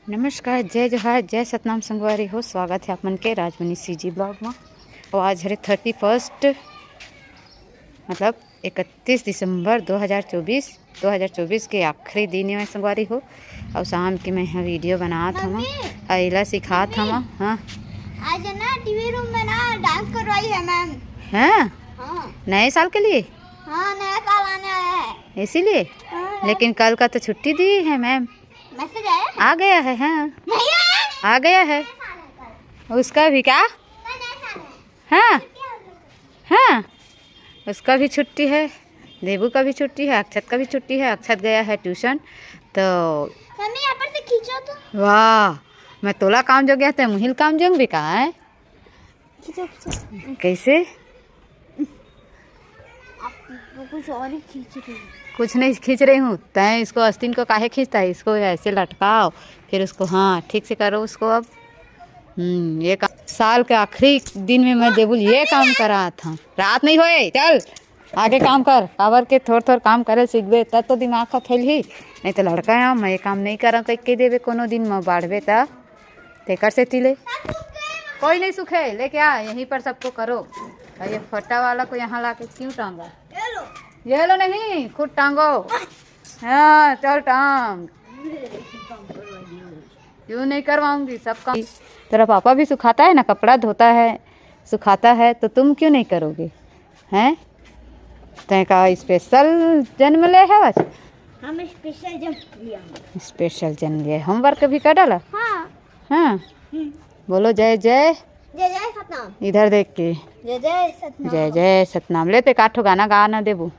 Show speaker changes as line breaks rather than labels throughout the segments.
नमस्कार, जय जोहार, जय सतनाम संगवारी हो। स्वागत है आप मन के राजमनी सीजी ब्लॉग में। और आज है 31 मतलब 31 दिसंबर 2024 के आखिरी दिन में संगवारी हो। और शाम के मैं यहाँ वीडियो बनात हूँ, अला सिखात हूँ। हाँ,
आज ना टीवी रूम में ना डांस करवाई है मैम।
हाँ,
हाँ
नए साल के लिए।
हाँ, नया साल आने आया है
इसीलिए। लेकिन कल का तो छुट्टी दी है मैम।
मैसेज आया?
आ गया है। हाँ,
नहीं आया।
आ गया है। उसका भी क्या? हाँ हाँ, उसका भी छुट्टी है, देबू का भी छुट्टी है, अक्षत का भी छुट्टी है। अक्षत गया है ट्यूशन। तो
मम्मी यहाँ पर से खींचो तो।
वाह, मैं तोला काम जो गया था मुहिल काम जो भी कहा है।
खींचो
कैसे?
आप कुछ और ही खींच रही हो।
कुछ नहीं खींच रही हूँ। तय इसको आस्तीन को काहे खींचता है? इसको ऐसे लटकाओ, फिर उसको हाँ ठीक से करो उसको। अब ये साल के आखिरी दिन में मैं देबुल ये काम करा था। रात नहीं होए, चल आगे काम कर। काबर के थोड़ा थोड़ा काम करे सीखबे तब तो दिमाग का फैल ही। नहीं तो लड़का है मैं ये काम नहीं करा कह देवे कोनो दिन में बाढ़वे तब तेकर से तिले कोई नहीं सूखे लेके आ यहीं पर सबको करो। और ये फटा वाला को यहाँ ला के क्यों टांगा? ये लो नहीं, खुद टांगो। हाँ चल टांग। क्यों नहीं करवाऊंगी सब काम। तेरा पापा भी सुखाता है ना, कपड़ा धोता है सुखाता है, तो तुम क्यों नहीं करोगे? हैं तय का स्पेशल जन्म ले है बस।
हम स्पेशल जंप लिया।
स्पेशल जन्म ले होमवर्क भी कर डाला।
हाँ
हाँ, बोलो जय जय।
जय जय सतनाम।
इधर देख के
जय जय सतनाम।
जय जय सतनाम। लेते काठो गाना गा ना देबू।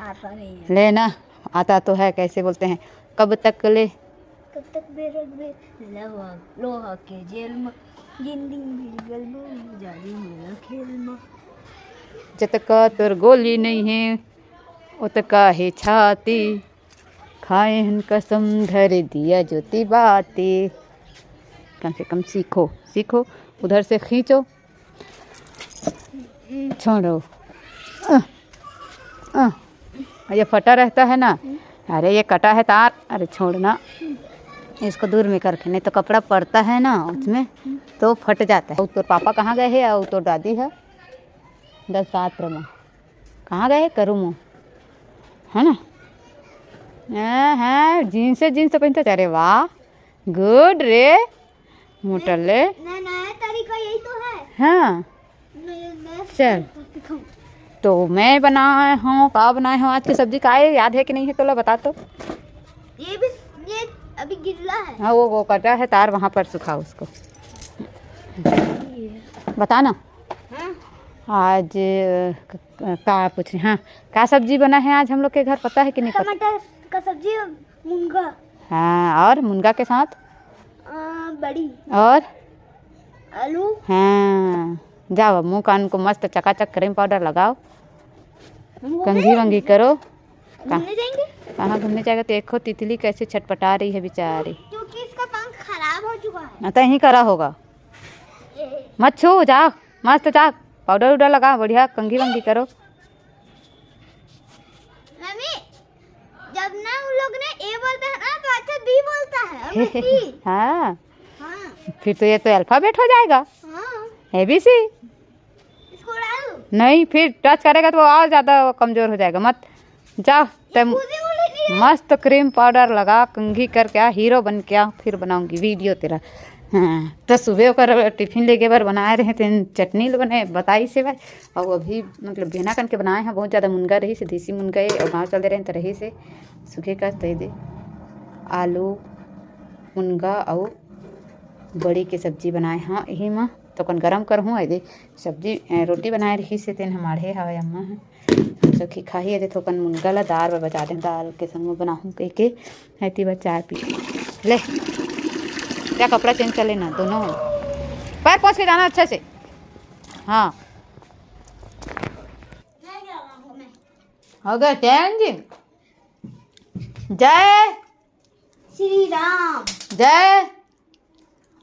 आता नहीं है।
लेना आता तो है। कैसे बोलते हैं? कब तक ले
कब तक लोहा लोहा के जेल में जिंदगी गल में जारी मेरा खेल में।
जतका तोर गोली नहीं है उतका है छाती, खाए हन कसम धर दिया ज्योति बाती। कम से कम सीखो सीखो। उधर से खींचो, छोड़ो। ये फटा रहता है ना। अरे ये कटा है तार। अरे छोड़ना इसको दूर में करके, नहीं तो कपड़ा पड़ता है ना उसमें तो फट जाता है। तो पापा कहाँ गए हैं? और तो दादी है 10 रात में कहाँ गए? करूँ है ना। हाँ, जीन्स तो पहनते। अरे वाह, गुड रे मोटले।
नया तरीका यही तो है।
हाँ चल, तो मैं बनाए हूँ का बनाए हूँ आज की सब्जी का है? याद है कि नहीं है तोला बता तो।
ये अभी गिल्ला है।
हाँ, वो कटा है तार, वहाँ पर सुखा उसको। बता ना।
हाँ?
आज का पूछ रहे? हाँ, का सब्जी बना है आज हम लोग के घर, पता है कि नहीं?
टमाटर का सब्जी, मूंगा।
हाँ, और मुनगा के साथ
बड़ी और आलू।
हाँ, जाओ मुँह कान को मस्त चकाचक क्रीम पाउडर लगाओ, कंघी वंघी करो।
घूमने जाएंगे।
कहाँ घूमने जाएगा? तो देखो तितली कैसे छटपटा रही है बेचारी।
क्योंकि इसका पंख खराब हो चुका है।
ना तो यहीं करा होगा। मत छू, जा मस्त जा पाउडर उडर लगा, बढ़िया कंघी वंघी करो।
मम्मी, जब ना उन लोग ने ए बोलता है ना तो अच्छा बी बोलता है। और मैं सी।
हाँ,
हाँ
फिर तो ये तो अल्फाबेट हो जाएगा,
हाँ।
ABC।
इसको डालूं?
नहीं, फिर टच करेगा तो वो और ज़्यादा कमज़ोर हो जाएगा। मत जा, तब मस्त क्रीम पाउडर लगा कंघी कर क्या हीरो बन क्या, फिर बनाऊंगी वीडियो तेरा। हाँ, तो सुबह कर टिफिन लेके बार बनाए रहे थे चटनी बने बताई से भाई। और अभी मतलब भेना करके बनाए हैं। बहुत ज़्यादा मुनगा रही से, देसी मुनगा और गाँव चलते रहे तो रही से सूखे का दे दे आलू मुनगा और बड़ी की सब्जी बनाए। हाँ यही माँ तो कौन गरम कर हूँ दे सब्जी रोटी बनाए रही से तेन हमारे हवा अम्मा है सखी खाही है तो कन मुनगा ला दाल बचा दें, दाल के संग में बनाऊँ कह के हैती बस चाय पी ले। क्या कपड़ा चेंज कर लेना दोनों, पैर पहुँच के जाना अच्छे से। हाँ हो गया चेंज। जय
श्री राम।
जय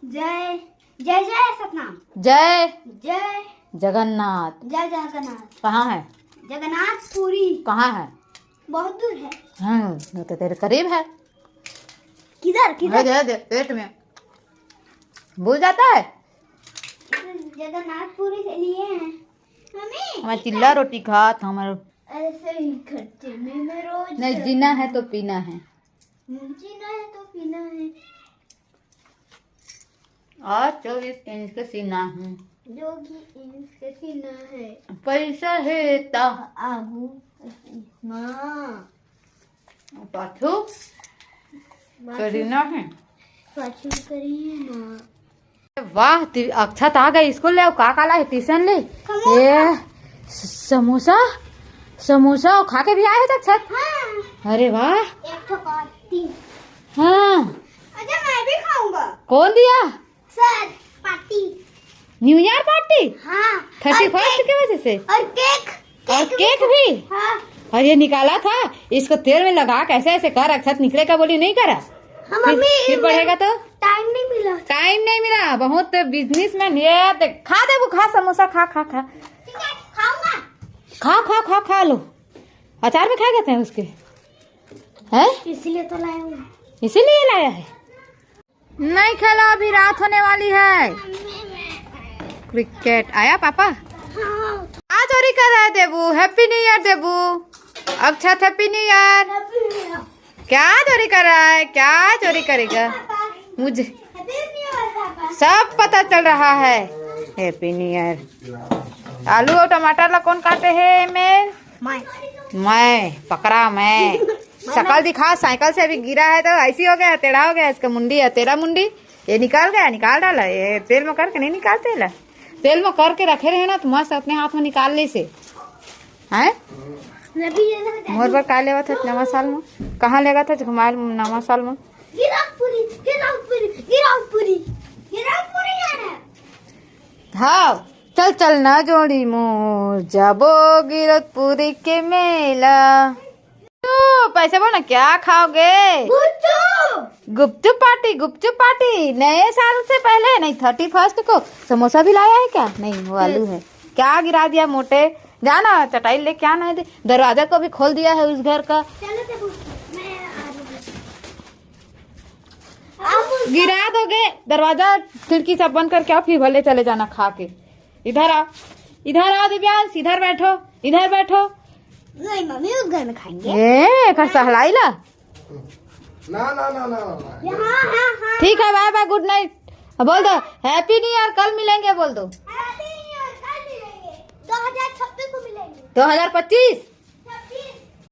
जय जय जय सतनाम।
जय
जय
जगन्नाथ।
जय जगन्नाथ।
कहाँ है?
जगन्नाथपुरी
कहाँ है?
बहुत दूर है।
हाँ, वो तो तेरे करीब है।
किधर किधर किधर
दे दे पेट में भूल जाता है।
जगन्नाथ पूरी से लिए हैं मम्मी।
हमारे चिल्ला रोटी खा था हमारे।
ऐसे ही खर्चे में मैं रोज
नहीं जीना है तो पीना है।
जीना है तो पीना है।
और 24 इंच का सीना है,
जो कि इसके सीना है।
पैसा है ता
आगू माँ
पाछू करीना है।
पाछू करिए माँ।
वाह अक्षत आ गई स्कूल ले का काला है ट्यूशन ले। ये समोसा समोसा खा के भी आए हैं अक्षत।
हाँ।
अरे वाह
एक तो पार्टी।
हाँ
अच्छा मैं भी खाऊंगा।
कौन दिया?
Sir party.
New year party
हाँ
31 की वजह से।
और केक
भी
हाँ।
और ये निकाला था इसको तेल में लगा कैसे ऐसे कर अक्षत निकलेगा बोली नहीं करा।
हाँ मम्मी
फिर बढ़ेगा तो
टाइम नहीं मिला।
टाइम नहीं मिला बहुत बिजनेसमैन। ये देख खा दे वो खा समोसा खा खा खा
ठीक है खाऊंगा।
खा खा खा खा लो। अचार में खा गए थे उसके हैं
इसलिए तो लाया हूँ।
इसीलिए लाया है। नहीं खेला अभी रात होने वाली है। क्रिकेट आया पापा।
हाँ
आ चोरी कर रहा है देबू। हैप्पी न्यू ईयर देबू। अक्षत हैप्पी न्यू ईयर। क्या चोरी कर रहा है? क्या चोरी करेगा? मुझे सब पता चल रहा है। Happy new year. आलू और टमाटर ला कौन काटे है? मैं पकड़ा मैं। शकल दिखा साइकिल से अभी गिरा है तो ऐसी हो गया टेढ़ा हो गया। इसका मुंडी है तेरा मुंडी ये निकाल गया निकाल डाला। ये तेल में करके नहीं निकालते ला तेल में करके रखे रहे ना तो मस्त अपने हाथ में निकाल ले से है। मोर पर का लेवा था नवा साल में कहाँ लेगा था घुमाए नवा साल में। हाँ चल चल ना जोड़ी मोर जाबो गिरतपुरी के मेला। तो पैसे बोल ना क्या खाओगे? गुपचुप पार्टी नए साल से पहले। नहीं 31 को समोसा भी लाया है क्या? नहीं वो आलू है। क्या गिरा दिया मोटे जाना चटाई ले क्या ना दे। दरवाजा को भी खोल दिया है उस घर का। गिरा दोगे दरवाजा खिड़की सब बंद करके आओ फिर भले चले जाना खा के। इधर आओ दिव्यांश इधर बैठो इधर बैठो।
नहीं मम्मी उस घर में खाएंगे।
ए कर सहलाई ला
ना हाँ।
ठीक है बाय बाय गुड नाइट। बोल दो हैप्पी न्यू ईयर कल मिलेंगे बोल दो।
2026 को मिलेंगे।
2025